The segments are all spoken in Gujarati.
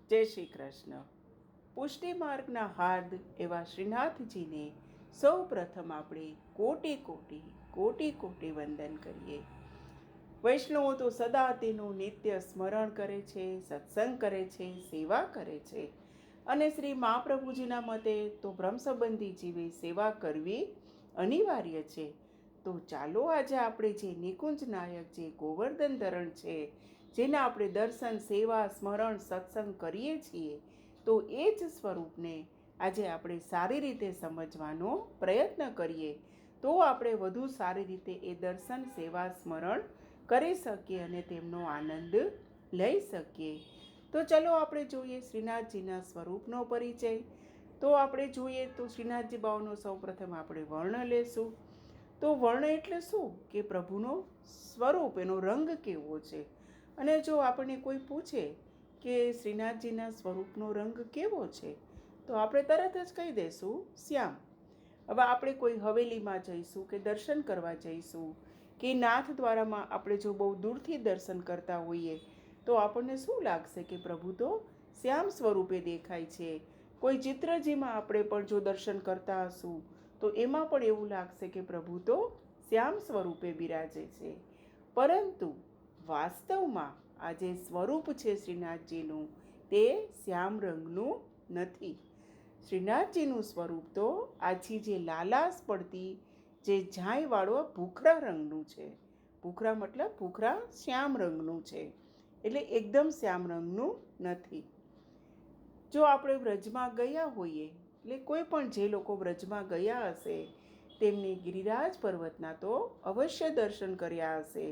જય શ્રી કૃષ્ણ. પુષ્ટિ માર્ગના હાર્દ એવા શ્રીનાથજીને સૌ પ્રથમ આપણે કોટી કોટી વંદન કરીએ. વૈષ્ણવો તો સદા તેનું નિત્ય સ્મરણ કરે છે, સત્સંગ કરે છે, સેવા કરે છે. અને શ્રી મહાપ્રભુજીના મતે તો બ્રહ્મ સંબંધી જીવે સેવા કરવી અનિવાર્ય છે. તો ચાલો આજે આપણે જે નિકુંજ નાયક જે ગોવર્ધન ધરણ છે, જેના આપણે દર્શન, સેવા, સ્મરણ, સત્સંગ કરીએ છીએ, તો એ જ સ્વરૂપને આજે આપણે સારી રીતે સમજવાનો પ્રયત્ન કરીએ, તો આપણે વધુ સારી રીતે એ દર્શન, સેવા, સ્મરણ કરી શકીએ અને તેમનો આનંદ લઈ શકીએ. તો ચલો આપણે જોઈએ શ્રીનાથજીના સ્વરૂપનો પરિચય. તો આપણે જોઈએ તો શ્રીનાથજી બાવાનો સૌપ્રથમ આપણે વર્ણ લેશું. તો વર્ણ એટલે શું કે પ્રભુનો સ્વરૂપ, એનો રંગ કેવો છે. અને જો આપણને કોઈ પૂછે કે શ્રીનાથજીના સ્વરૂપનો રંગ કેવો છે, તો આપણે તરત જ કહી દઈશું શ્યામ. હવે આપણે કોઈ હવેલીમાં જઈશું કે દર્શન કરવા જઈશું કે નાથ દ્વારામાં આપણે જો બહુ દૂરથી દર્શન કરતા હોઈએ, તો આપણને શું લાગશે કે પ્રભુ તો શ્યામ સ્વરૂપે દેખાય છે. કોઈ ચિત્રજીમાં આપણે પણ જો દર્શન કરતા હશું, તો એમાં પણ એવું લાગશે કે પ્રભુ તો શ્યામ સ્વરૂપે બિરાજે છે. પરંતુ વાસ્તવમાં આ જે સ્વરૂપ છે શ્રીનાથજીનું, તે શ્યામ રંગનું નથી. શ્રીનાથજીનું સ્વરૂપ તો આછી જે લાલાશ પડતી જે ઝાંયવાળો ભૂખરા રંગનું છે. ભૂખરા મતલબ ભૂખરા શ્યામ રંગનું છે, એટલે એકદમ શ્યામ રંગનું નથી. જો આપણે વ્રજમાં ગયા હોઈએ, એટલે કોઈ પણ જે લોકો વ્રજમાં ગયા હશે તેમને ગિરિરાજ પર્વતના તો અવશ્ય દર્શન કર્યા હશે.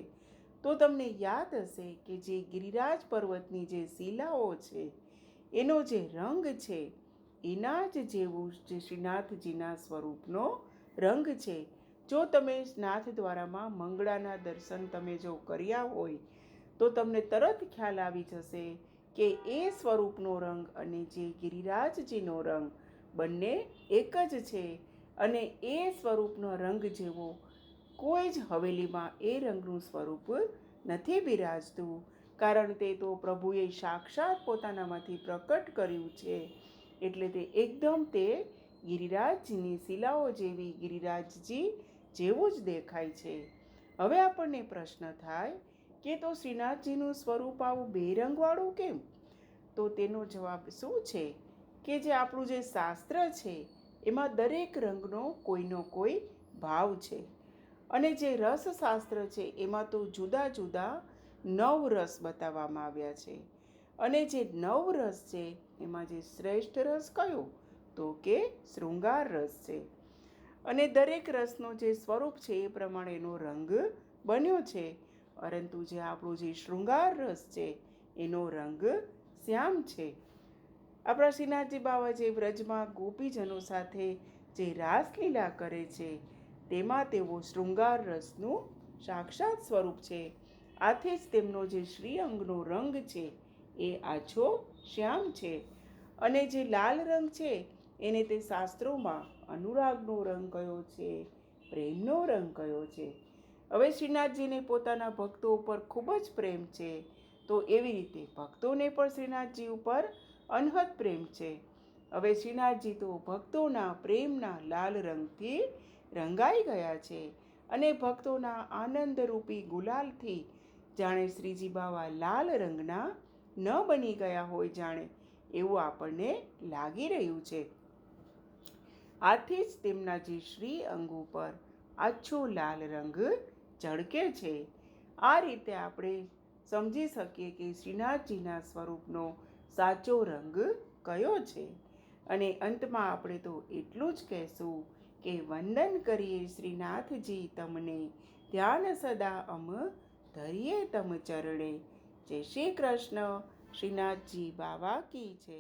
તો તમને યાદ હશે કે જે ગિરિરાજ પર્વતની જે શિલાઓ છે, એનો જે રંગ છે, એના જ જેવું જે શ્રીનાથજીના સ્વરૂપનો રંગ છે. જો તમે નાથ દ્વારામાં મંગળાના દર્શન તમે જો કર્યા હોય, તો તમને તરત ખ્યાલ આવી જશે કે એ સ્વરૂપનો રંગ અને જે ગિરિરાજજીનો રંગ બંને એક જ છે. અને એ સ્વરૂપનો રંગ જેવો કોઈ જ હવેલીમાં એ રંગનું સ્વરૂપ નથી બિરાજતું, કારણ તે તો પ્રભુએ સાક્ષાત પોતાનામાંથી પ્રકટ કર્યું છે. એટલે તે એકદમ તે ગિરિરાજજીની શિલાઓ જેવી, ગિરિરાજજી જેવું જ દેખાય છે. હવે આપણને પ્રશ્ન થાય કે તો શ્રીનાથજીનું સ્વરૂપ આવું બેરંગવાળું કેમ? તો તેનો જવાબ શું છે કે જે આપણું જે શાસ્ત્ર છે, એમાં દરેક રંગનો કોઈનો કોઈ ભાવ છે. અને જે રસશાસ્ત્ર છે, એમાં તો જુદા જુદા 9 રસ બતાવવામાં આવ્યા છે. અને જે 9 રસ છે, એમાં જે શ્રેષ્ઠ રસ કયો? તો કે શૃંગાર રસ છે. અને દરેક રસનો જે સ્વરૂપ છે એ પ્રમાણે એનો રંગ બન્યો છે. પરંતુ જે આપણો જે શૃંગાર રસ છે, એનો રંગ શ્યામ છે. આપણા શ્રીનાથજી બાવા જે વ્રજમાં ગોપીજનો સાથે જે રાસલીલા કરે છે, તેમાં તેઓ શૃંગાર રસનું સાક્ષાત સ્વરૂપ છે. આથી જ તેમનો જે શ્રીઅંગનો રંગ છે, એ આછો શ્યામ છે. અને જે લાલ રંગ છે, એને તે શાસ્ત્રોમાં અનુરાગનો રંગ કયો છે, પ્રેમનો રંગ કયો છે. હવે શ્રીનાથજીને પોતાના ભક્તો ઉપર ખૂબ જ પ્રેમ છે, તો એવી રીતે ભક્તોને પણ શ્રીનાથજી ઉપર અનહદ પ્રેમ છે. હવે શ્રીનાથજી તો ભક્તોના પ્રેમના લાલ રંગથી રંગાઈ ગયા છે. અને ભક્તોના આનંદરૂપી ગુલાલથી જાણે શ્રીજી બાવા લાલ રંગના ન બની ગયા હોય જાણે, એવું આપણને લાગી રહ્યું છે. આથી જ તેમના જે શ્રી અંગ ઉપર આછો લાલ રંગ ઝળકે છે. આ રીતે આપણે સમજી શકીએ કે શ્રીનાથજીના સ્વરૂપનો સાચો રંગ કયો છે. અને અંતમાં આપણે તો એટલું જ કહેશું કે વંદન કરીએ શ્રીનાથજી તમને, ધ્યાન સદા અમ ધરીએ તમ ચરણે. જય શ્રી કૃષ્ણ. શ્રીનાથજી બાવા કી છે.